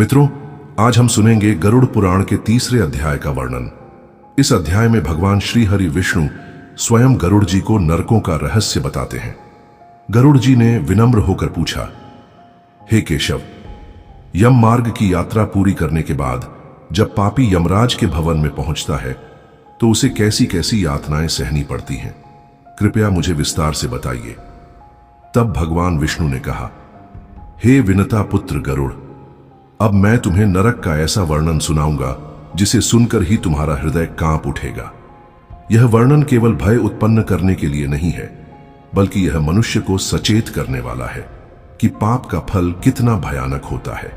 मित्रों, आज हम सुनेंगे गरुड़ पुराण के तीसरे अध्याय का वर्णन। इस अध्याय में भगवान श्री हरि विष्णु स्वयं गरुड़ जी को नरकों का रहस्य बताते हैं। गरुड़ जी ने विनम्र होकर पूछा, हे केशव, यम मार्ग की यात्रा पूरी करने के बाद जब पापी यमराज के भवन में पहुंचता है तो उसे कैसी कैसी यातनाएं सहनी पड़ती हैं, कृपया मुझे विस्तार से बताइए। तब भगवान विष्णु ने कहा, हे विनता पुत्र गरुड़, अब मैं तुम्हें नरक का ऐसा वर्णन सुनाऊंगा जिसे सुनकर ही तुम्हारा हृदय कांप उठेगा। यह वर्णन केवल भय उत्पन्न करने के लिए नहीं है, बल्कि यह मनुष्य को सचेत करने वाला है कि पाप का फल कितना भयानक होता है।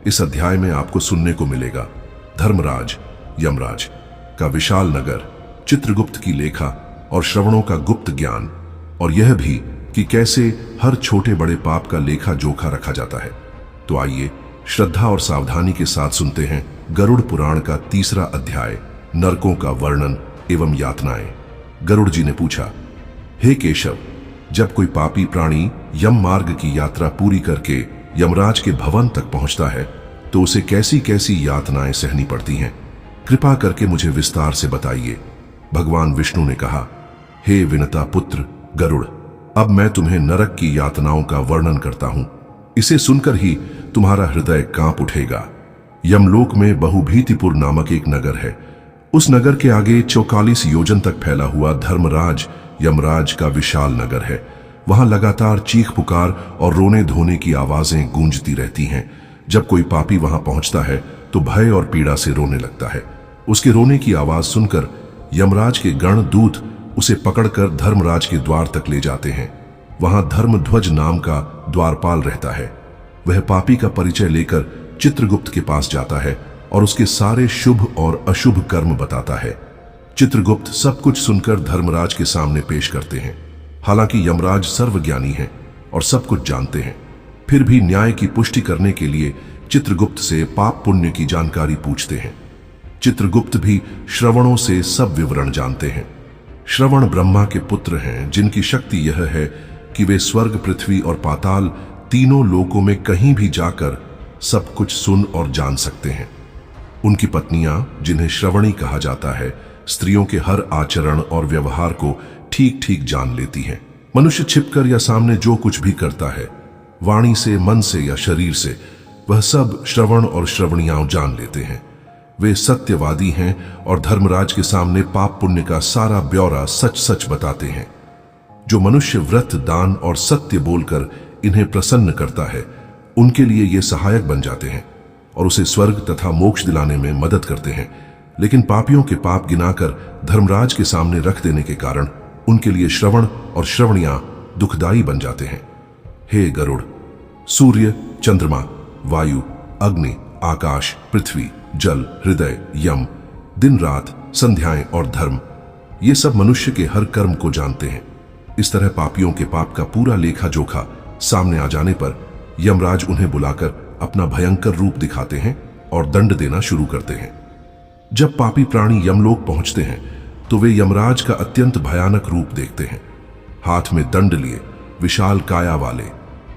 इस अध्याय में आपको सुनने को मिलेगा धर्मराज यमराज का विशाल नगर, चित्रगुप्त की लेखा और श्रवणों का गुप्त ज्ञान, और यह भी कि कैसे हर छोटे बड़े पाप का लेखा जोखा रखा जाता है। तो आइए श्रद्धा और सावधानी के साथ सुनते हैं गरुड़ पुराण का तीसरा अध्याय, नरकों का वर्णन एवं यातनाएं। गरुड़ जी ने पूछा, हे केशव, जब कोई पापी प्राणी यम मार्ग की यात्रा पूरी करके यमराज के भवन तक पहुंचता है तो उसे कैसी कैसी यातनाएं सहनी पड़ती हैं, कृपा करके मुझे विस्तार से बताइए। भगवान विष्णु ने कहा, हे विनता पुत्र गरुड़, अब मैं तुम्हें नरक की यातनाओं का वर्णन करता हूं। इसे सुनकर ही तुम्हारा हृदय कांप उठेगा। यमलोक में बहुभीतिपुर नामक एक नगर है। उस नगर के आगे 44 योजन तक फैला हुआ धर्मराज यमराज का विशाल नगर है। वहां लगातार चीख पुकार और रोने धोने की आवाजें गूंजती रहती हैं। जब कोई पापी वहां पहुंचता है तो भय और पीड़ा से रोने लगता है। उसके रोने की आवाज सुनकर यमराज के गण दूत उसे पकड़कर धर्मराज के द्वार तक ले जाते हैं। वहां धर्मध्वज नाम का द्वारपाल रहता है। वह पापी का परिचय लेकर चित्रगुप्त के पास जाता है और उसके सारे शुभ और अशुभ कर्म बताता है। चित्रगुप्त सब कुछ सुनकर धर्मराज के सामने पेश करते हैं। हालांकि यमराज सर्वज्ञानी हैं और सब कुछ जानते हैं, फिर भी न्याय की पुष्टि करने के लिए चित्रगुप्त से पाप पुण्य की जानकारी पूछते हैं। चित्रगुप्त भी श्रवणों से सब विवरण जानते हैं। श्रवण ब्रह्मा के पुत्र हैं, जिनकी शक्ति यह है कि वे स्वर्ग, पृथ्वी और पाताल तीनों लोकों में कहीं भी जाकर सब कुछ सुन और जान सकते हैं। उनकी पत्नियां, जिन्हें श्रवणी कहा जाता है, स्त्रियों के हर आचरण और व्यवहार को ठीक ठीक जान लेती हैं। मनुष्य छिपकर या सामने जो कुछ भी करता है, वाणी से, मन से या शरीर से, वह सब श्रवण और श्रवणियां जान लेते हैं। वे सत्यवादी हैं और धर्मराज के सामने पाप पुण्य का सारा ब्यौरा सच सच बताते हैं। जो मनुष्य व्रत, दान और सत्य बोलकर इन्हें प्रसन्न करता है, उनके लिए ये सहायक बन जाते हैं और उसे स्वर्ग तथा मोक्ष दिलाने में मदद करते हैं। लेकिन पापियों के पाप गिनाकर धर्मराज के सामने रख देने के कारण उनके लिए श्रवण और श्रवणियां दुखदायी बन जाते हैं। हे गरुड़, सूर्य, चंद्रमा, वायु, अग्नि, आकाश, पृथ्वी, जल, हृदय, यम, दिन रात, संध्याएं और धर्म, ये सब मनुष्य के हर कर्म को जानते हैं। इस तरह पापियों के पाप का पूरा लेखा जोखा सामने आ जाने पर यमराज उन्हें बुलाकर अपना भयंकर रूप दिखाते हैं और दंड देना शुरू करते हैं। जब पापी प्राणी यमलोक पहुंचते हैं तो वे यमराज का अत्यंत भयानक रूप देखते हैं। हाथ में दंड लिए, विशाल काया वाले,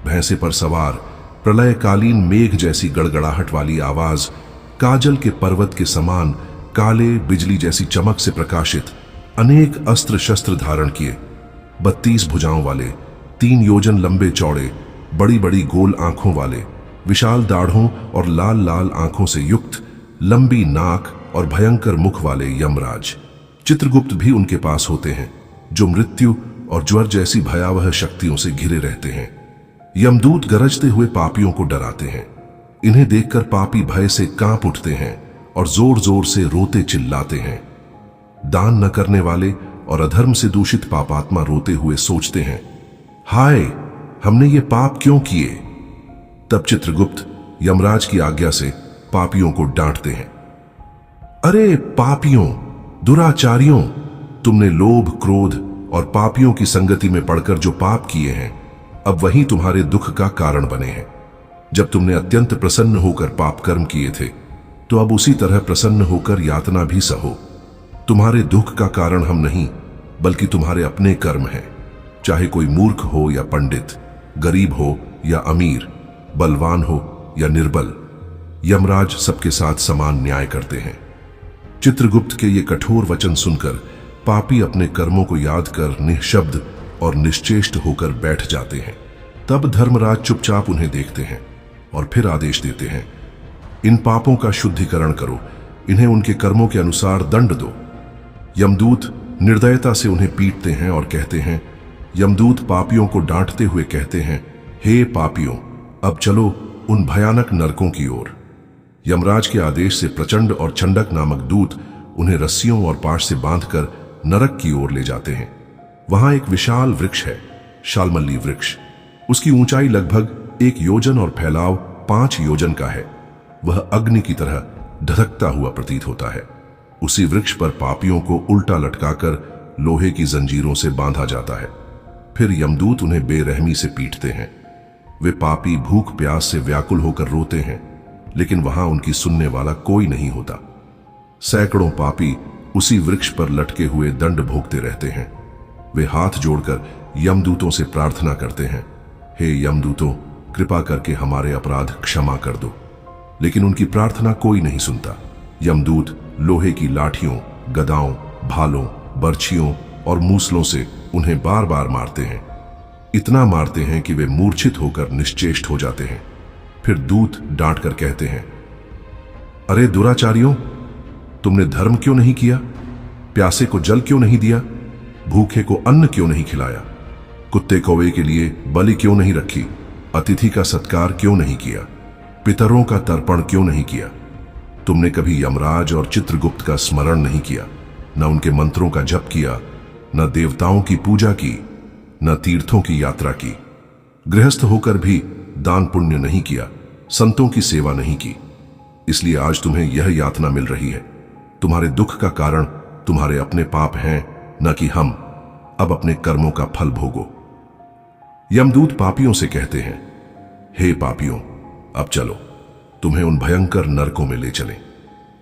भैंसे पर सवार, प्रलयकालीन मेघ जैसी गड़गड़ाहट वाली आवाज, काजल के पर्वत के समान काले, बिजली जैसी चमक से प्रकाशित, अनेक अस्त्र शस्त्र धारण किए, 32 भुजाओं वाले, 3 योजन लंबे चौड़े, बड़ी बड़ी गोल आंखों वाले, विशाल दाढ़ों और लाल लाल आंखों से युक्त, लंबी नाक और भयंकर मुख वाले यमराज चित्रगुप्त भी उनके पास होते हैं, जो मृत्यु और ज्वर जैसी भयावह शक्तियों से घिरे रहते हैं। यमदूत गरजते हुए पापियों को डराते हैं। इन्हें देखकर पापी भय से कांप उठते हैं और जोर जोर से रोते चिल्लाते हैं। दान न करने वाले और अधर्म से दूषित पापात्मा रोते हुए सोचते हैं, हाय, हमने ये पाप क्यों किए। तब चित्रगुप्त यमराज की आज्ञा से पापियों को डांटते हैं, अरे पापियों, दुराचारियों, तुमने लोभ, क्रोध और पापियों की संगति में पड़कर जो पाप किए हैं, अब वही तुम्हारे दुख का कारण बने हैं। जब तुमने अत्यंत प्रसन्न होकर पाप कर्म किए थे, तो अब उसी तरह प्रसन्न होकर यातना भी सहो। तुम्हारे दुख का कारण हम नहीं, बल्कि तुम्हारे अपने कर्म हैं। चाहे कोई मूर्ख हो या पंडित, गरीब हो या अमीर, बलवान हो या निर्बल, यमराज सबके साथ समान न्याय करते हैं। चित्रगुप्त के ये कठोर वचन सुनकर पापी अपने कर्मों को याद कर निःशब्द और निश्चेष्ट होकर बैठ जाते हैं। तब धर्मराज चुपचाप उन्हें देखते हैं और फिर आदेश देते हैं, इन पापों का शुद्धिकरण करो, इन्हें उनके कर्मों के अनुसार दंड दो। यमदूत निर्दयता से उन्हें पीटते हैं और कहते हैं, यमदूत पापियों को डांटते हुए कहते हैं, हे पापियों, अब चलो उन भयानक नरकों की ओर। यमराज के आदेश से प्रचंड और चंडक नामक दूत उन्हें रस्सियों और पाश से बांधकर नरक की ओर ले जाते हैं। वहां एक विशाल वृक्ष है, शालमली वृक्ष। उसकी ऊंचाई लगभग 1 योजन और फैलाव 5 योजन का है। वह अग्नि की तरह धधकता हुआ प्रतीत होता है। उसी वृक्ष पर पापियों को उल्टा लटकाकर लोहे की जंजीरों से बांधा जाता है। फिर यमदूत उन्हें बेरहमी से पीटते हैं। वे पापी भूख प्यास से व्याकुल होकर रोते हैं, लेकिन वहां उनकी सुनने वाला कोई नहीं होता। सैकड़ों पापी उसी वृक्ष पर लटके हुए दंड भोगते रहते हैं। वे हाथ जोड़कर यमदूतों से प्रार्थना करते हैं, हे यमदूतों, कृपा करके हमारे अपराध क्षमा कर दो। लेकिन उनकी प्रार्थना कोई नहीं सुनता। यमदूत लोहे की लाठियों, गदाओं, भालों, बर्छियों और मूसलों से उन्हें बार बार मारते हैं। इतना मारते हैं कि वे मूर्छित होकर निश्चेष्ट हो जाते हैं। फिर दूत डांट कर कहते हैं, अरे दुराचारियों, तुमने धर्म क्यों नहीं किया? प्यासे को जल क्यों नहीं दिया? भूखे को अन्न क्यों नहीं खिलाया? कुत्ते कौवे के लिए बलि क्यों नहीं रखी? अतिथि का सत्कार क्यों नहीं किया? पितरों का तर्पण क्यों नहीं किया? तुमने कभी यमराज और चित्रगुप्त का स्मरण नहीं किया, न उनके मंत्रों का जप किया, न देवताओं की पूजा की, न तीर्थों की यात्रा की। गृहस्थ होकर भी दान पुण्य नहीं किया, संतों की सेवा नहीं की। इसलिए आज तुम्हें यह यातना मिल रही है। तुम्हारे दुख का कारण तुम्हारे अपने पाप हैं, न कि हम। अब अपने कर्मों का फल भोगो। यमदूत पापियों से कहते हैं, हे पापियों, अब चलो, तुम्हें उन भयंकर नरकों में ले चलें।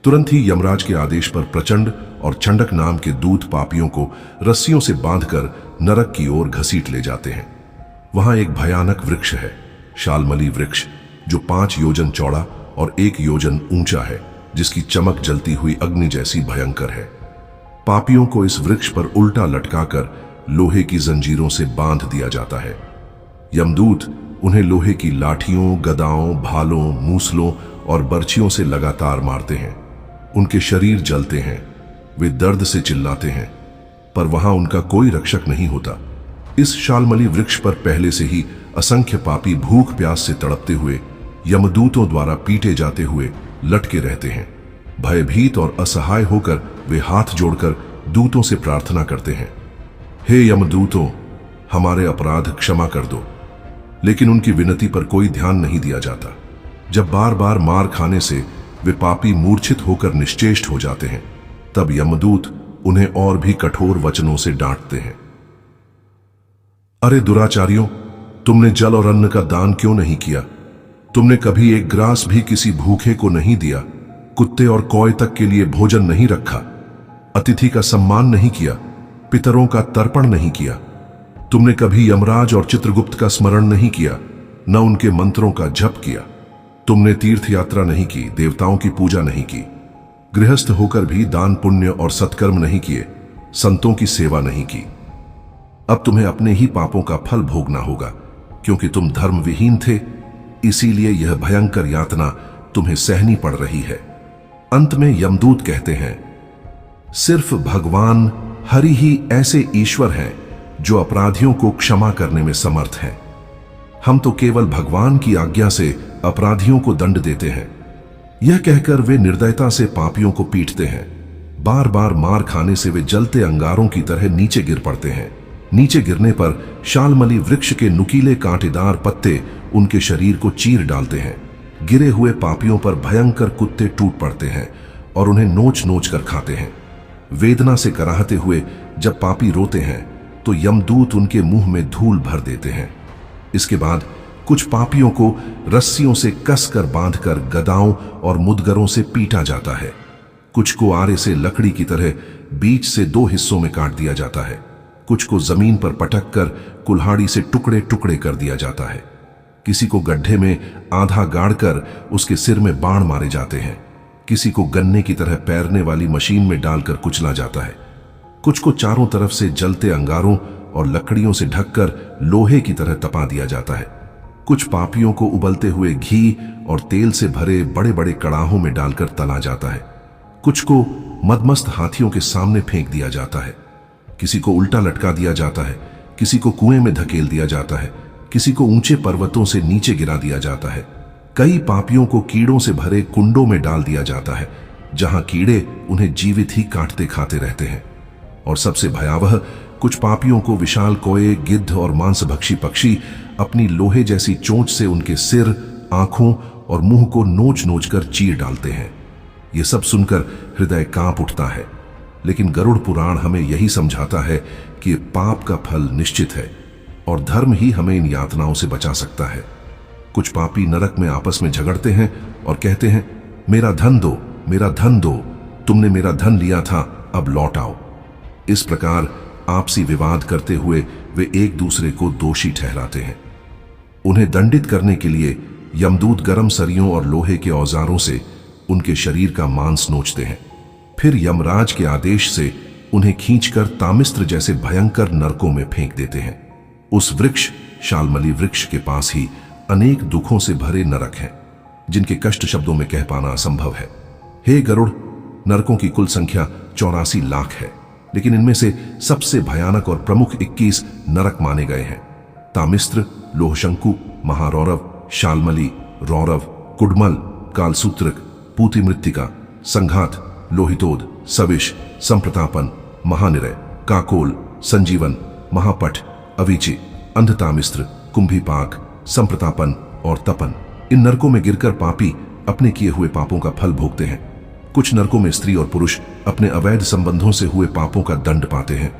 तुरंत ही यमराज के आदेश पर प्रचंड और चंडक नाम के दूत पापियों को रस्सियों से बांधकर नरक की ओर घसीट ले जाते हैं। वहां एक भयानक वृक्ष है, शालमली वृक्ष, जो 5 योजन चौड़ा और 1 योजन ऊंचा है, जिसकी चमक जलती हुई अग्नि जैसी भयंकर है। पापियों को इस वृक्ष पर उल्टा लटकाकर लोहे की जंजीरों से बांध दिया जाता है। यमदूत उन्हें लोहे की लाठियों, गदाओं, भालों, मूसलों और बर्छियों से लगातार मारते हैं। उनके शरीर जलते हैं, वे दर्द से चिल्लाते हैं, पर वहां उनका कोई रक्षक नहीं होता। इस शालमली वृक्ष पर पहले से ही असंख्य पापी भूख प्यास से तड़पते हुए यमदूतों द्वारा पीटे जाते हुए लटके रहते हैं। भयभीत और असहाय होकर वे हाथ जोड़कर दूतों से प्रार्थना करते हैं, हे यमदूतों, हमारे अपराध क्षमा कर दो। लेकिन उनकी विनती पर कोई ध्यान नहीं दिया जाता। जब बार बार मार खाने से वे पापी मूर्छित होकर निश्चेष्ट हो जाते हैं, तब यमदूत उन्हें और भी कठोर वचनों से डांटते हैं। अरे दुराचारियों, तुमने जल और अन्न का दान क्यों नहीं किया? तुमने कभी एक ग्रास भी किसी भूखे को नहीं दिया, कुत्ते और कौए तक के लिए भोजन नहीं रखा, अतिथि का सम्मान नहीं किया, पितरों का तर्पण नहीं किया। तुमने कभी यमराज और चित्रगुप्त का स्मरण नहीं किया, न उनके मंत्रों का जप किया। तुमने तीर्थ यात्रा नहीं की, देवताओं की पूजा नहीं की, गृहस्थ होकर भी दान पुण्य और सत्कर्म नहीं किए, संतों की सेवा नहीं की। अब तुम्हें अपने ही पापों का फल भोगना होगा, क्योंकि तुम धर्म विहीन थे। इसीलिए यह भयंकर यातना तुम्हें सहनी पड़ रही है। अंत में यमदूत कहते हैं, सिर्फ भगवान हरि ही ऐसे ईश्वर हैं जो अपराधियों को क्षमा करने में समर्थ हैं। हम तो केवल भगवान की आज्ञा से अपराधियों को दंड देते हैं। यह कहकर वे निर्दयता से पापियों को पीटते हैं। बार बार मार खाने से वे जलते अंगारों की तरह नीचे गिर पड़ते हैं। नीचे गिरने पर शालमली वृक्ष के नुकीले कांटेदार पत्ते उनके शरीर को चीर डालते हैं। गिरे हुए पापियों पर भयंकर कुत्ते टूट पड़ते हैं और उन्हें नोच नोच कर खाते हैं। वेदना से कराहते हुए जब पापी रोते हैं तो यमदूत उनके मुंह में धूल भर देते हैं। इसके बाद कुछ पापियों को रस्सियों से कसकर बांधकर गदाओं और मुदगरों से पीटा जाता है। कुछ को आरे से लकड़ी की तरह बीच से 2 हिस्सों में काट दिया जाता है। कुछ को जमीन पर पटक कर कुल्हाड़ी से टुकड़े टुकड़े कर दिया जाता है। किसी को गड्ढे में आधा गाड़कर उसके सिर में बाण मारे जाते हैं, किसी को गन्ने की तरह पैरने वाली मशीन में डालकर कुचला जाता है, कुछ को चारों तरफ से जलते अंगारों और लकड़ियों से ढककर लोहे की तरह तपा दिया जाता है, कुछ पापियों को उबलते हुए घी और तेल से भरे बड़े बड़े कड़ाहों में डालकर तला जाता है, कुछ को मदमस्त हाथियों के सामने फेंक दिया जाता है, किसी को उल्टा लटका दिया जाता है, किसी को कुएं में धकेल दिया जाता है, किसी को ऊंचे पर्वतों से नीचे गिरा दिया जाता है। कई पापियों को कीड़ों से भरे कुंडों में डाल दिया जाता है, जहां कीड़े उन्हें जीवित ही काटते खाते रहते हैं। और सबसे भयावह, कुछ पापियों को विशाल कोए, गिद्ध और मांसभक्षी पक्षी अपनी लोहे जैसी चोंच से उनके सिर, आंखों और मुंह को नोच नोच कर चीर डालते हैं। ये सब सुनकर हृदय कांप उठता है, लेकिन गरुड़ पुराण हमें यही समझाता है कि पाप का फल निश्चित है और धर्म ही हमें इन यातनाओं से बचा सकता है। कुछ पापी नरक में आपस में झगड़ते हैं और कहते हैं, मेरा धन दो, मेरा धन दो, तुमने मेरा धन लिया था, अब लौट आओ। इस प्रकार आपसी विवाद करते हुए वे एक दूसरे को दोषी ठहराते हैं। उन्हें दंडित करने के लिए यमदूत गर्म सरियों और लोहे के औजारों से उनके शरीर का मांस नोचते हैं। फिर यमराज के आदेश से उन्हें खींचकर तामिस्त्र जैसे भयंकर नरकों में फेंक देते हैं। उस वृक्ष, शालमली वृक्ष के पास ही अनेक दुखों से भरे नरक हैं, जिनके कष्ट शब्दों में कह पाना असंभव है। हे गरुड़, नरकों की कुल संख्या 84 लाख है, लेकिन इनमें से सबसे भयानक और प्रमुख 21 नरक माने गए हैं। तामिस्त्र, लोहशंकु, महारौरव, शालमली, रौरव, कुडमल, कालसूत्रक, पूति मृत्तिका, संघात, लोहितोद, सविश, संप्रतापन, महानिरय, काकोल, संजीवन, महापट, अवीची, अंधतामिस्त्र, कुंभीपाक, संप्रतापन और तपन। इन नरकों में गिरकर पापी अपने किए हुए पापों का फल भोगते हैं। कुछ नरकों में स्त्री और पुरुष अपने अवैध संबंधों से हुए पापों का दंड पाते हैं।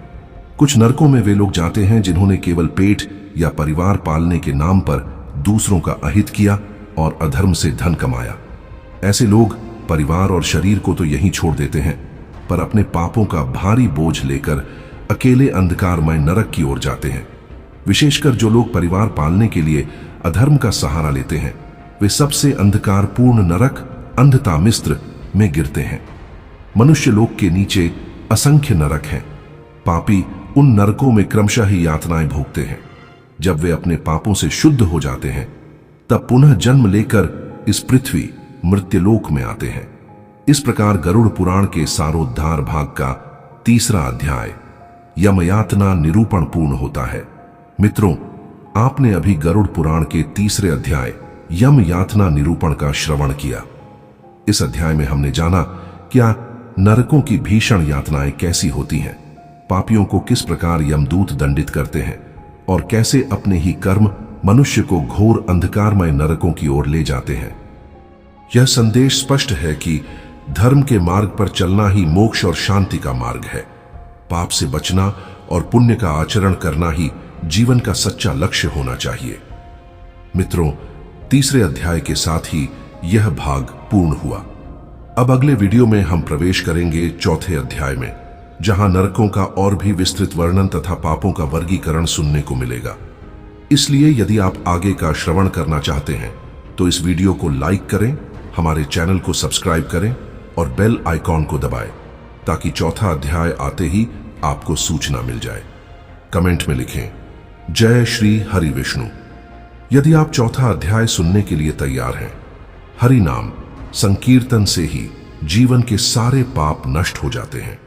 कुछ नरकों में वे लोग जाते हैं जिन्होंने केवल पेट या परिवार पालने के नाम पर दूसरों का अहित किया और अधर्म से धन कमाया। ऐसे लोग परिवार और शरीर को तो यहीं छोड़ देते हैं, पर अपने पापों का भारी बोझ लेकर अकेले अंधकारमय नरक की ओर जाते हैं। विशेषकर जो लोग परिवार पालने के लिए अधर्म का सहारा लेते हैं, वे सबसे अंधकारपूर्ण नरक अंधतामिस्त्र में गिरते हैं। मनुष्य लोक के नीचे असंख्य नरक हैं। पापी उन नरकों में क्रमशः ही यातनाएं भोगते हैं। जब वे अपने पापों से शुद्ध हो जाते हैं, तब पुनः जन्म लेकर इस पृथ्वी मृत्युलोक में आते हैं। इस प्रकार गरुड़ पुराण के सारोद्धार भाग का 3रा अध्याय यमयातना निरूपण पूर्ण होता है। मित्रों, आपने अभी गरुड़ पुराण के 3रे अध्याय यम यातना निरूपण का श्रवण किया। इस अध्याय में हमने जाना क्या नरकों की भीषण यातनाएं कैसी होती हैं, पापियों को किस प्रकार यमदूत दंडित करते हैं और कैसे अपने ही कर्म मनुष्य को घोर अंधकारमय नरकों की ओर ले जाते हैं। यह संदेश स्पष्ट है कि धर्म के मार्ग पर चलना ही मोक्ष और शांति का मार्ग है। पाप से बचना और पुण्य का आचरण करना ही जीवन का सच्चा लक्ष्य होना चाहिए। मित्रों, 3रे अध्याय के साथ ही यह भाग पूर्ण हुआ। अब अगले वीडियो में हम प्रवेश करेंगे 4थे अध्याय में, जहां नरकों का और भी विस्तृत वर्णन तथा पापों का वर्गीकरण सुनने को मिलेगा। इसलिए यदि आप आगे का श्रवण करना चाहते हैं तो इस वीडियो को लाइक करें, हमारे चैनल को सब्सक्राइब करें और बेल आइकॉन को दबाएं, ताकि 4था अध्याय आते ही आपको सूचना मिल जाए। कमेंट में लिखें, जय श्री हरि विष्णु। यदि आप 4था अध्याय सुनने के लिए तैयार हैं, हरि नाम संकीर्तन से ही जीवन के सारे पाप नष्ट हो जाते हैं।